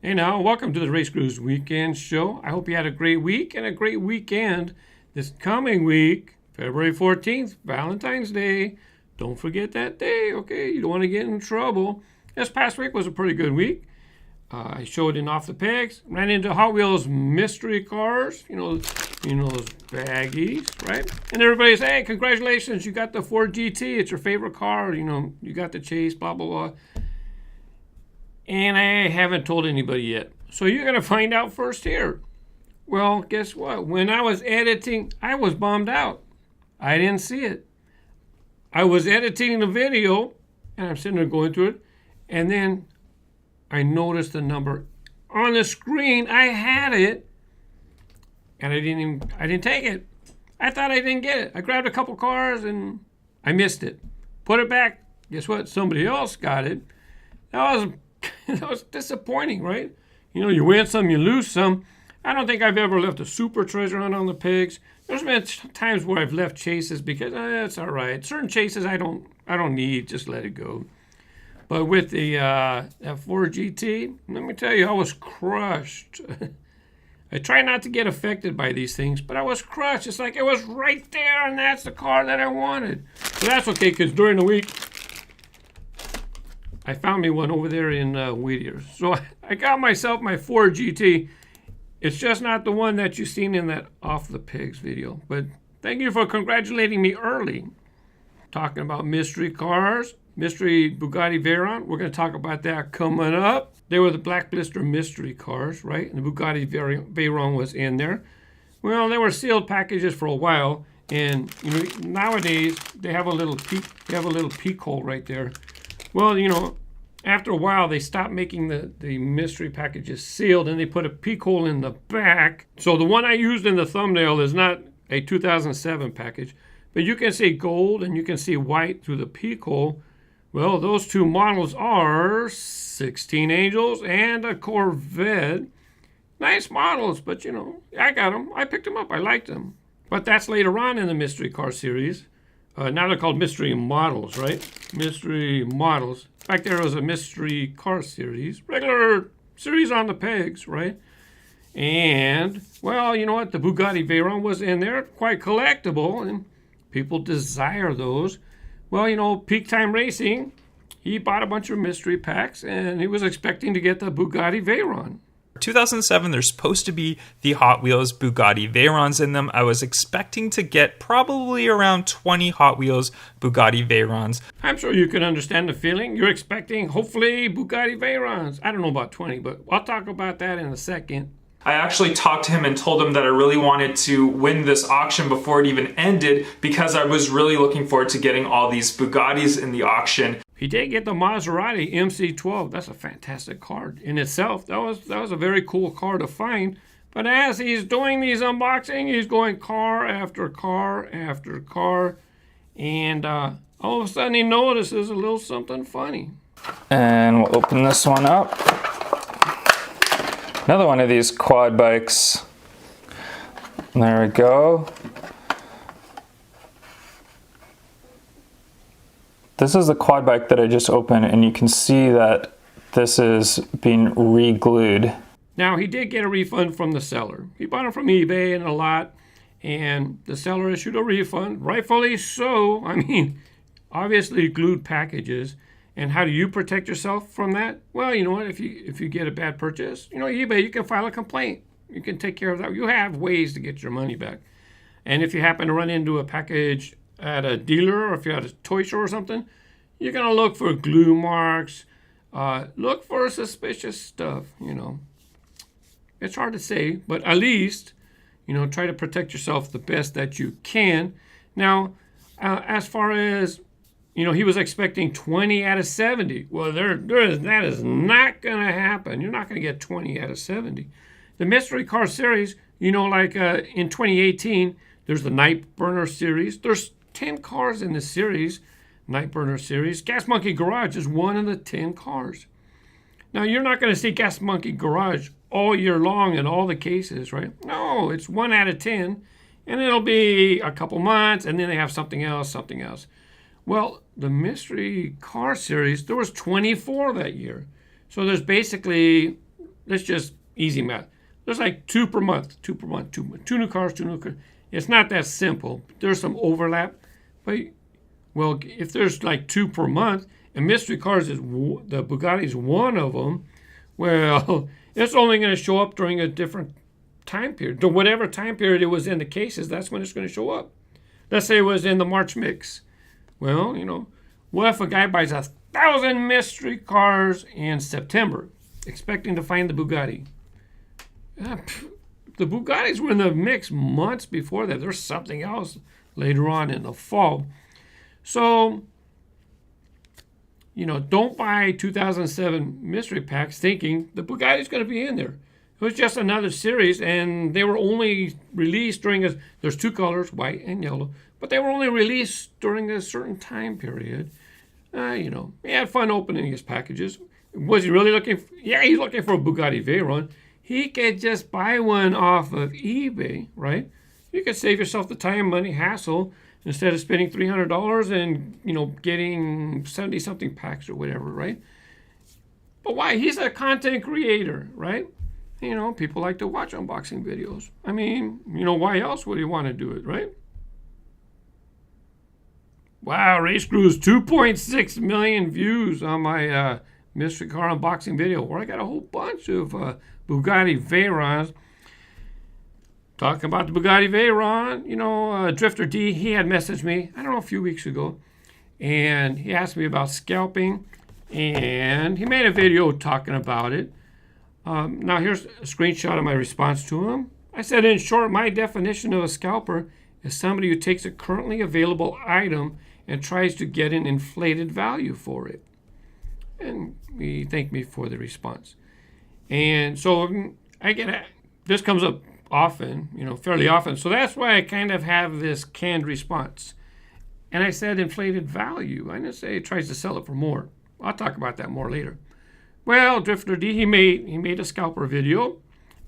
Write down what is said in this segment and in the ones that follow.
Hey now, welcome to the RaceGrooves Weekend Show. I hope you had a great week and a great weekend this coming week, February 14th, Valentine's Day. Don't forget that day, okay? You don't want to get in trouble. This past week was a pretty good week. I showed in Off the Pegs, ran into Hot Wheels mystery cars, you know those baggies, right? And everybody said, hey, congratulations, you got the Ford GT. It's your favorite car, you got the chase, blah, blah, blah. And I haven't told anybody yet. So you're going to find out first here. Well, guess what? When I was editing, I was bummed out. I didn't see it. I was editing the video, and I'm sitting there going through it, and then I noticed the number on the screen. I had it, and I didn't take it. I thought I didn't get it. I grabbed a couple cars, and I missed it. Put it back. Guess what? Somebody else got it. That was disappointing, right? You win some, you lose some. I don't think I've ever left a super treasure hunt on the pigs. There's been times where I've left chases because it's all right. Certain chases I don't need, just let it go. But with the F4 GT, let me tell you, I was crushed. I try not to get affected by these things, but I was crushed. It's like it was right there, and that's the car that I wanted. So that's okay, because during the week, I found me one over there in Whittier. So I got myself my Ford GT. It's just not the one that you've seen in that Off the Pigs video. But thank you for congratulating me early. Talking about mystery cars, mystery Bugatti Veyron. We're going to talk about that coming up. They were the Black Blister mystery cars, right? And the Bugatti Veyron was in there. Well, they were sealed packages for a while. And nowadays, they have a little peek hole right there. Well, after a while, they stopped making the mystery packages sealed, and they put a peek hole in the back. So the one I used in the thumbnail is not a 2007 package, but you can see gold and you can see white through the peek hole. Well, those two models are 16 Angels and a Corvette. Nice models, but I got them. I picked them up. I liked them. But that's later on in the mystery car series. Now they're called mystery models, right? Mystery models. Back there was a mystery car series. Regular series on the pegs, right? And, well, you know what? The Bugatti Veyron was in there. Quite collectible. And people desire those. Well, Peak Time Racing, he bought a bunch of mystery packs. And he was expecting to get the Bugatti Veyron. 2007, there's supposed to be the Hot Wheels Bugatti Veyrons in them. I was expecting to get probably around 20 Hot Wheels Bugatti Veyrons. I'm sure you can understand the feeling. You're expecting, hopefully, Bugatti Veyrons. I don't know about 20, but I'll talk about that in a second. I actually talked to him and told him that I really wanted to win this auction before it even ended because I was really looking forward to getting all these Bugattis in the auction. He did get the Maserati MC12. That's a fantastic car in itself. That was a very cool car to find. But as he's doing these unboxing, he's going car after car after car. And all of a sudden he notices a little something funny. And we'll open this one up. Another one of these quad bikes. There we go. This is the quad bike that I just opened, and you can see that this is being re-glued. Now, he did get a refund from the seller. He bought it from eBay and a lot, and the seller issued a refund, rightfully so. I mean, obviously glued packages. And how do you protect yourself from that? Well, you know what? If you get a bad purchase, eBay, you can file a complaint. You can take care of that. You have ways to get your money back. And if you happen to run into a package at a dealer, or if you're at a toy store or something, you're going to look for glue marks. Look for suspicious stuff, It's hard to say, but at least, try to protect yourself the best that you can. Now, as far as, he was expecting 20 out of 70. Well, that is not going to happen. You're not going to get 20 out of 70. The Mystery Car Series, like in 2018, there's the Night Burner Series. There's 10 cars in the series, Night Burner Series. Gas Monkey Garage is one of the 10 cars. Now, you're not going to see Gas Monkey Garage all year long in all the cases, right? No, it's 1 out of 10, and it'll be a couple months, and then they have something else. Well, the Mystery Car Series, there was 24 that year. So there's basically let's just easy math. There's like two per month, two new cars, two new cars. It's not that simple. There's some overlap, but well, if there's like two per month, and mystery cars is the Bugatti's one of them, well, it's only going to show up during a different time period. To whatever time period it was in the cases, that's when it's going to show up. Let's say it was in the March mix. Well, what if a guy buys 1,000 mystery cars in September, expecting to find the Bugatti? The Bugattis were in the mix months before that. There's something else later on in the fall. So, don't buy 2007 mystery packs thinking the Bugatti's going to be in there. It was just another series, and they were only released during there's two colors, white and yellow, but they were only released during a certain time period. He had fun opening his packages. Was he really looking yeah, he's looking for a Bugatti Veyron. He could just buy one off of eBay, right? You could save yourself the time, money, hassle, instead of spending $300 and, getting 70-something packs or whatever, right? But why? He's a content creator, right? People like to watch unboxing videos. I mean, why else would he want to do it, right? Wow, RaceGrooves, 2.6 million views on my mystery car unboxing video, where I got a whole bunch of Bugatti Veyrons. Talking about the Bugatti Veyron, Drifter D, he had messaged me, I don't know, a few weeks ago, and he asked me about scalping, and he made a video talking about it. Now here's a screenshot of my response to him. I said, in short, my definition of a scalper is somebody who takes a currently available item and tries to get an inflated value for it. And he thanked me for the response. And so this comes up often, fairly often. So that's why I kind of have this canned response. And I said inflated value. I didn't say he tries to sell it for more. I'll talk about that more later. Well, Drifter D, he made a scalper video.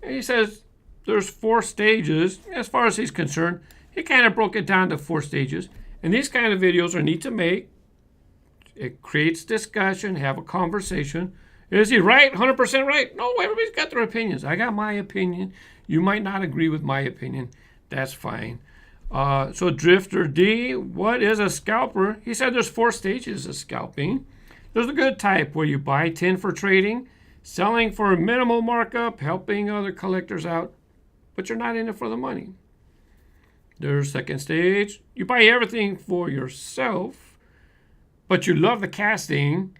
And he says there's 4 stages. As far as he's concerned, he kind of broke it down to 4 stages. And these kind of videos are neat to make. It creates discussion, have a conversation. Is he right? 100% right? No, everybody's got their opinions. I got my opinion. You might not agree with my opinion. That's fine. So Drifter D, what is a scalper? He said there's 4 stages of scalping. There's the good type where you buy 10 for trading, selling for a minimal markup, helping other collectors out, but you're not in it for the money. There's second stage. You buy everything for yourself, but you love the casting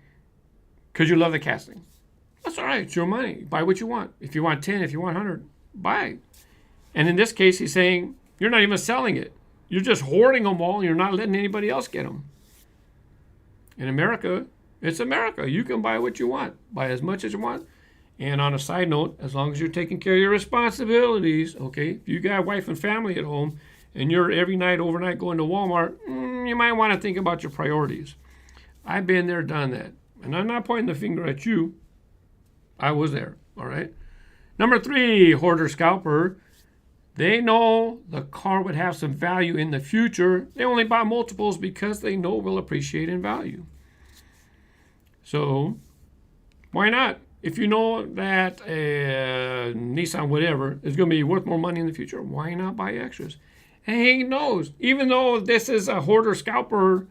because you love the casting. That's all right. It's your money. Buy what you want. If you want 10, if you want 100, buy. And in this case, he's saying you're not even selling it. You're just hoarding them all and you're not letting anybody else get them. In America, it's America. You can buy what you want. Buy as much as you want. And on a side note, as long as you're taking care of your responsibilities, okay, if you got a wife and family at home and you're every night, overnight going to Walmart, you might want to think about your priorities. I've been there, done that. And I'm not pointing the finger at you. I was there, all right? Number 3, hoarder scalper. They know the car would have some value in the future. They only buy multiples because they know it will appreciate in value. So why not? If you know that a Nissan whatever is going to be worth more money in the future, why not buy extras? And he knows. Even though this is a hoarder scalper,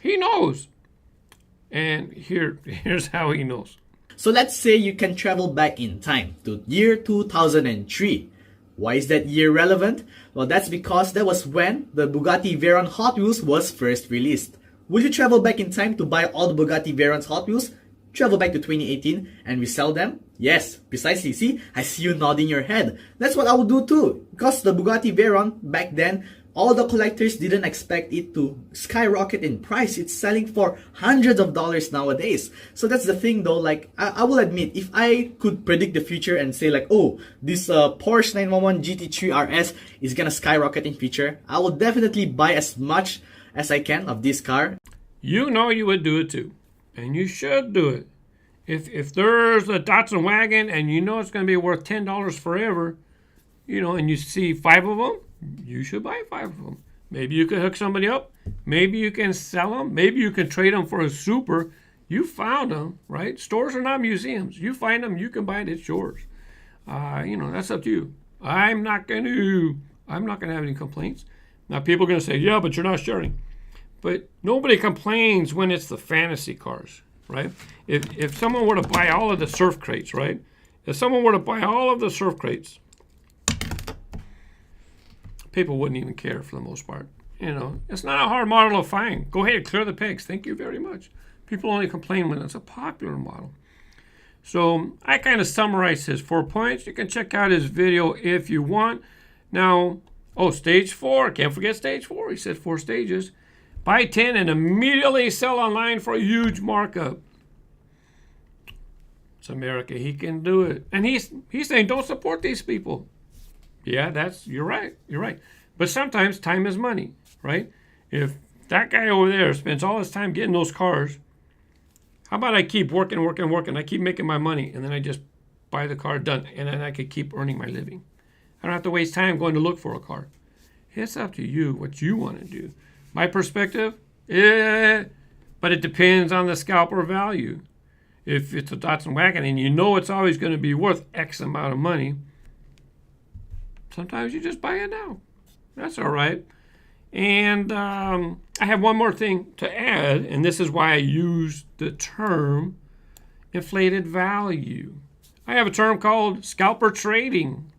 he knows. And here's how he knows. So let's say you can travel back in time to year 2003. Why is that year relevant? Well, that's because that was when the Bugatti Veyron Hot Wheels was first released. Will you travel back in time to buy all the Bugatti Veyron's Hot Wheels? Travel back to 2018 and resell them? Yes, precisely. See, I see you nodding your head. That's what I would do too. Because the Bugatti Veyron back then, all the collectors didn't expect it to skyrocket in price. It's selling for hundreds of dollars nowadays. So that's the thing though, like, I will admit, if I could predict the future and say like, oh, this Porsche 911 GT3 RS is gonna skyrocket in future, I will definitely buy as much as I can of this car. You know you would do it too. And you should do it. If there's a Datsun wagon and you know it's going to be worth $10 forever, and you see 5 of them, you should buy 5 of them. Maybe you can hook somebody up. Maybe you can sell them. Maybe you can trade them for a super. You found them, right? Stores are not museums. You find them, you can buy it, it's yours. That's up to you. I'm not gonna have any complaints. Now people are gonna say, yeah, but you're not sharing. But nobody complains when it's the fantasy cars, right? If someone were to buy all of the surf crates, right? If someone were to buy all of the surf crates, people wouldn't even care for the most part. It's not a hard model to find. Go ahead, clear the pegs. Thank you very much. People only complain when it's a popular model. So I kind of summarized his 4 points. You can check out his video if you want. Now, stage 4. Can't forget stage 4. He said 4 stages. Buy 10 and immediately sell online for a huge markup. It's America. He can do it. And he's saying don't support these people. Yeah, you're right. You're right. But sometimes time is money, right? If that guy over there spends all his time getting those cars, how about I keep working? I keep making my money, and then I just buy the car done, and then I could keep earning my living. I don't have to waste time going to look for a car. It's up to you what you want to do. My perspective, but it depends on the scalper value. If it's a Datsun wagon and you know it's always going to be worth X amount of money, sometimes you just buy it now. That's all right. And I have one more thing to add, and this is why I use the term inflated value. I have a term called scalper trading.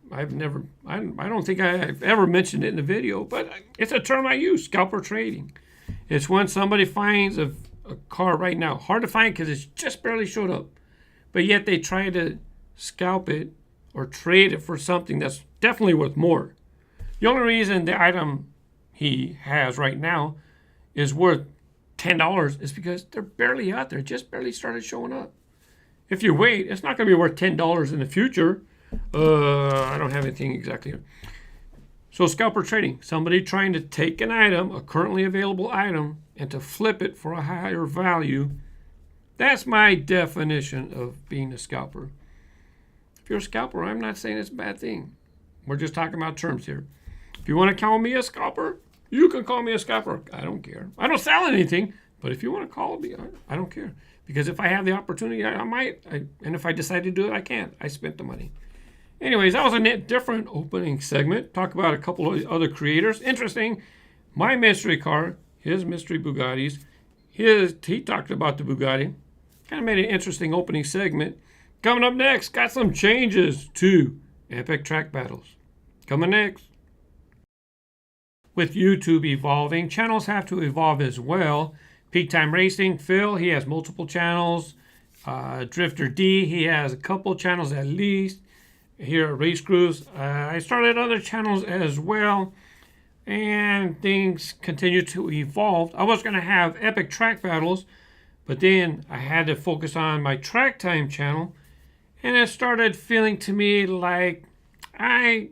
I don't think I've ever mentioned it in a video, but it's a term I use, scalper trading. It's when somebody finds a car right now, hard to find because it's just barely showed up, but yet they try to scalp it or trade it for something that's definitely worth more. The only reason the item he has right now is worth $10 is because they're barely out there, just barely started showing up. If you wait, it's not going to be worth $10 in the future. I don't have anything exactly here. So scalper trading, somebody trying to take an item, a currently available item, and to flip it for a higher value. That's my definition of being a scalper. If you're a scalper, I'm not saying it's a bad thing. We're just talking about terms here. If you want to call me a scalper, you can call me a scalper. I don't care. I don't sell anything, but if you want to call me, I don't care. Because if I have the opportunity, I might. And if I decide to do it, I can. I spent the money. Anyways, that was a different opening segment. Talk about a couple of other creators. Interesting. My mystery car, his mystery Bugattis. He talked about the Bugatti. Kind of made an interesting opening segment. Coming up next, got some changes to Epic Track Battles. Coming next. With YouTube evolving, channels have to evolve as well. Peak Time Racing, Phil, he has multiple channels. Drifter D, he has a couple channels at least. Here at RaceGrooves, I started other channels as well, and things continue to evolve. I was going to have Epic Track Battles, but then I had to focus on my Track Time channel, and it started feeling to me like I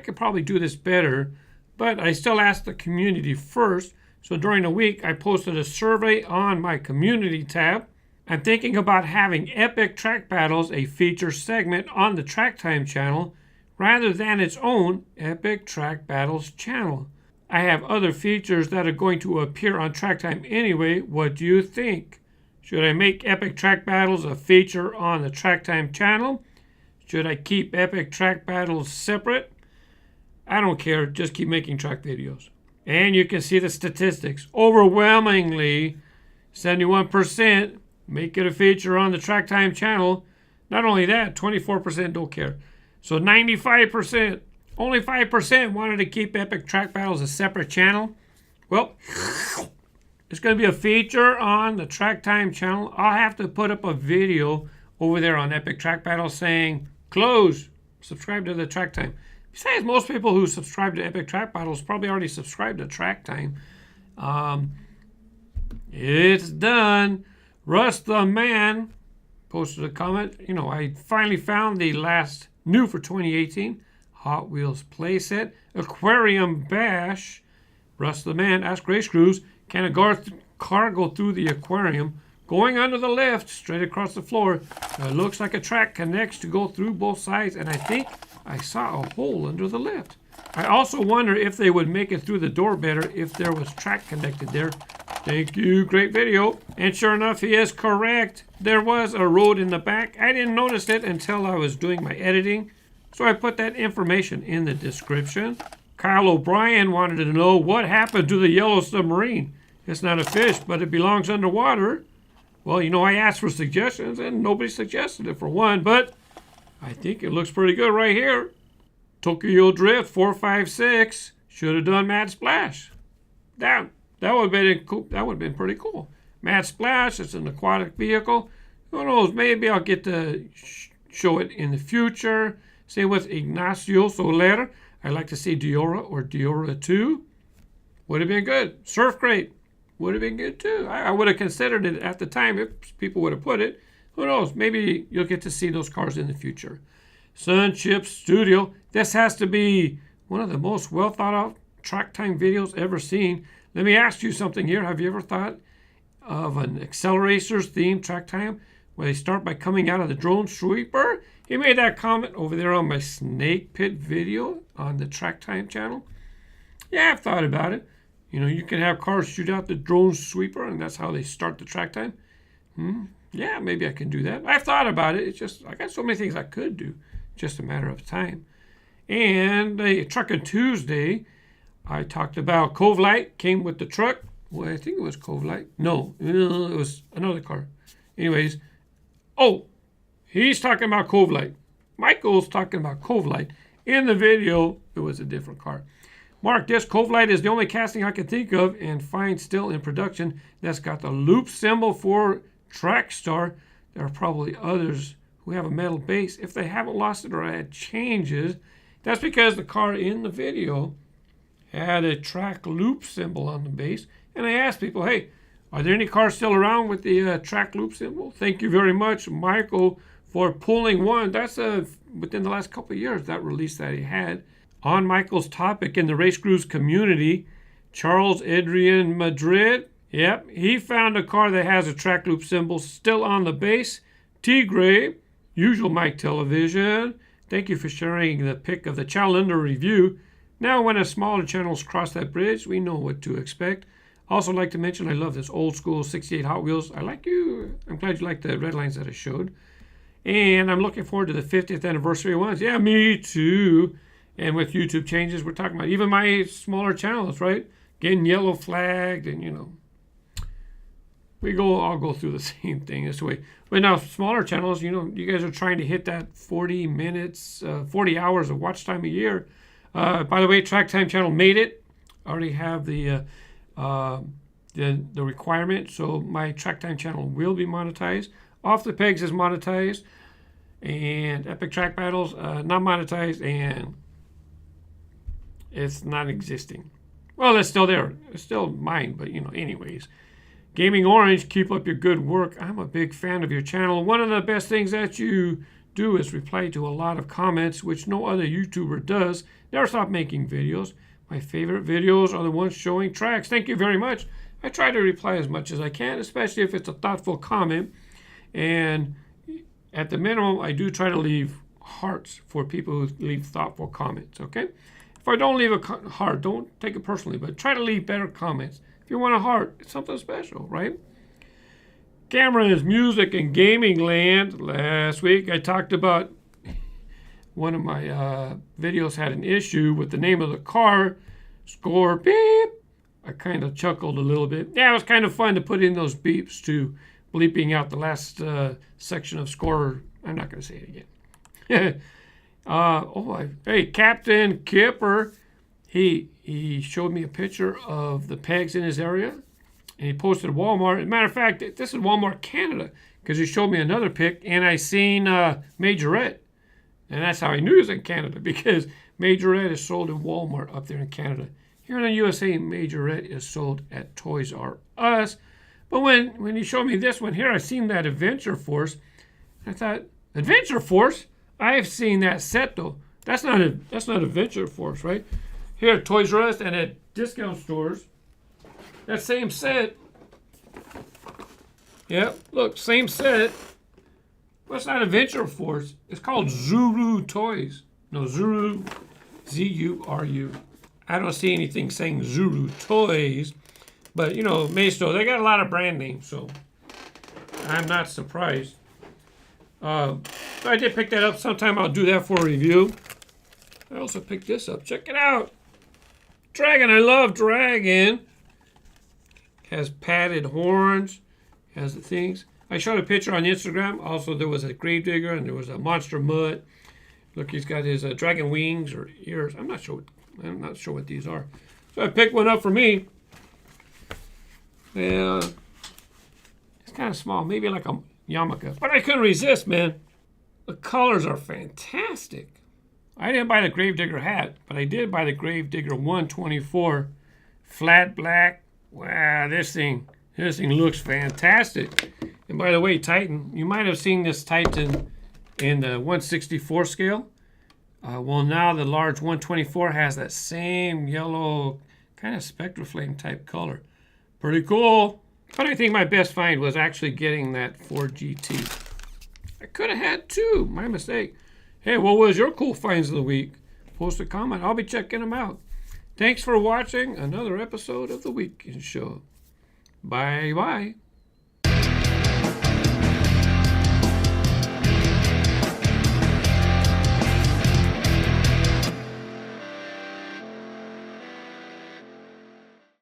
could probably do this better, but I still asked the community first. So during the week, I posted a survey on my community tab. I'm thinking about having Epic Track Battles a feature segment on the Track Time channel rather than its own Epic Track Battles channel. I have other features that are going to appear on Track Time anyway. What do you think? Should I make Epic Track Battles a feature on the Track Time channel? Should I keep Epic Track Battles separate? I don't care. Just keep making track videos. And you can see the statistics. Overwhelmingly, 71% make it a feature on the Track Time channel. Not only that, 24% don't care. So 95%, only 5% wanted to keep Epic Track Battles a separate channel. Well, it's going to be a feature on the Track Time channel. I'll have to put up a video over there on Epic Track Battles saying, close, subscribe to the Track Time. Besides, most people who subscribe to Epic Track Battles probably already subscribed to Track Time. It's done. Russ the Man posted a comment. I finally found the last new for 2018 Hot Wheels playset, Aquarium Bash. Russ the Man asked RaceGrooves, can a car go through the aquarium? Going under the lift, straight across the floor. It looks like a track connects to go through both sides, and I think I saw a hole under the lift. I also wonder if they would make it through the door better if there was track connected there. Thank you. Great video. And sure enough, he is correct. There was a road in the back. I didn't notice it until I was doing my editing. So I put that information in the description. Kyle O'Brien wanted to know what happened to the yellow submarine. It's not a fish, but it belongs underwater. Well, you know, I asked for suggestions and nobody suggested it for one, but I think it looks pretty good right here. Tokyo Drift 456 should have done Mad Splash. That would have been cool. That would have been pretty cool. Mad Splash, it's an aquatic vehicle. Who knows, maybe I'll get to show it in the future. Same with Ignacio Soler. I'd like to see Diora or Diora 2. Would have been good. Surf Crate would have been good too. I would have considered it at the time if people would have put it. Who knows? Maybe you'll get to see those cars in the future. Sunship Studio. This has to be one of the most well thought out track time videos ever seen. Let me ask you something here. Have you ever thought of an Acceleracers themed track time where they start by coming out of the drone sweeper? He made that comment over there on my Snakepit video on the Track Time channel. Yeah, I've thought about it. You know, you can have cars shoot out the drone sweeper, and that's how they start the track time. Yeah, maybe I can do that. I've thought about it. It's just, I got so many things I could do. Just a matter of time. And a Truckin' Tuesday, I talked about Cove Light came with the truck. Well, I think it was Cove Light. No, it was another car. Anyways, oh, he's talking about Cove Light. Michael's talking about Cove Light. In the video, it was a different car. Mark, this Cove Light is the only casting I can think of and find still in production that's got the loop symbol for Trackstar. There are probably others who have a metal base. If they haven't lost it or had changes, that's because the car in the video had a track loop symbol on the base. And I asked people, hey, are there any cars still around with the track loop symbol? Thank you very much, Michael, for pulling one. That's within the last couple of years, that release that he had. On Michael's topic in the RaceGrooves community, Charles Adrian Madrid, yep, he found a car that has a track loop symbol still on the base. Tigre, usual Mike Television, thank you for sharing the pic of the Challenger review. Now when a smaller channels cross that bridge, we know what to expect. Also like to mention, I love this old school 68 Hot Wheels. I'm glad you like the red lines that I showed. And I'm looking forward to the 50th anniversary ones. Yeah, me too. And with YouTube changes, we're talking about even my smaller channels, right? Getting yellow flagged and, you know, I'll go through the same thing this way. But now smaller channels, you know, you guys are trying to hit that 40 minutes, 40 hours of watch time a year. By the way, Track Time channel made it. I already have the requirement, so my Track Time channel will be monetized. Off the Pegs is monetized, and Epic Track Battles not monetized, and it's not existing. Well, it's still there. It's still mine, but you know, anyways. Gaming Orange, keep up your good work. I'm a big fan of your channel. One of the best things that you do is reply to a lot of comments, which no other YouTuber does. Never stop making videos. My favorite videos are the ones showing tracks. Thank you very much. I try to reply as much as I can, especially if it's a thoughtful comment. And at the minimum, I do try to leave hearts for people who leave thoughtful comments, okay? If I don't leave a heart, don't take it personally, but try to leave better comments. If you want a heart, it's something special, right? Cameras, music, and gaming land. Last week, I talked about one of my videos had an issue with the name of the car. Score beep. I kind of chuckled a little bit. Yeah, it was kind of fun to put in those beeps to bleeping out the last section of score. I'm not going to say it again. Hey, Captain Kipper, he showed me a picture of the pegs in his area, and he posted Walmart. As a matter of fact, this is Walmart Canada, because he showed me another pic, and I seen Majorette, and that's how I knew he was in Canada, because Majorette is sold in Walmart up there in Canada. Here in the USA, Majorette is sold at Toys R Us. But when he showed me this one here, I seen that Adventure Force. I thought, Adventure Force? I've seen that set though. That's not Adventure Force, right? Here at Toys R Us and at discount stores, that same set. Yep, look, same set. Well, it's not Adventure Force. It's called Zuru Toys. No, Zuru, Z-U-R-U. I don't see anything saying Zuru Toys. But, you know, Maisto, they got a lot of brand names, so I'm not surprised. So I did pick that up. Sometime I'll do that for a review. I also picked this up. Check it out. Dragon. I love Dragon. Has padded horns. Has the things. I showed a picture on Instagram. Also, there was a Gravedigger and there was a Monster Mutt. Look, he's got his dragon wings or ears. I'm not sure what these are. So I picked one up for me. Yeah, it's kind of small, maybe like a yarmulke. But I couldn't resist, man. The colors are fantastic. I didn't buy the Gravedigger hat, but I did buy the Gravedigger 124 flat black. Wow, this thing looks fantastic. And by the way, Titan, you might have seen this Titan in the 164 scale. Well, now the large 124 has that same yellow kind of spectroflame type color. Pretty cool. But I think my best find was actually getting that Ford GT. I could have had two. My mistake. Hey, what was your cool finds of the week? Post a comment. I'll be checking them out. Thanks for watching another episode of The Weekend Show. Bye-bye.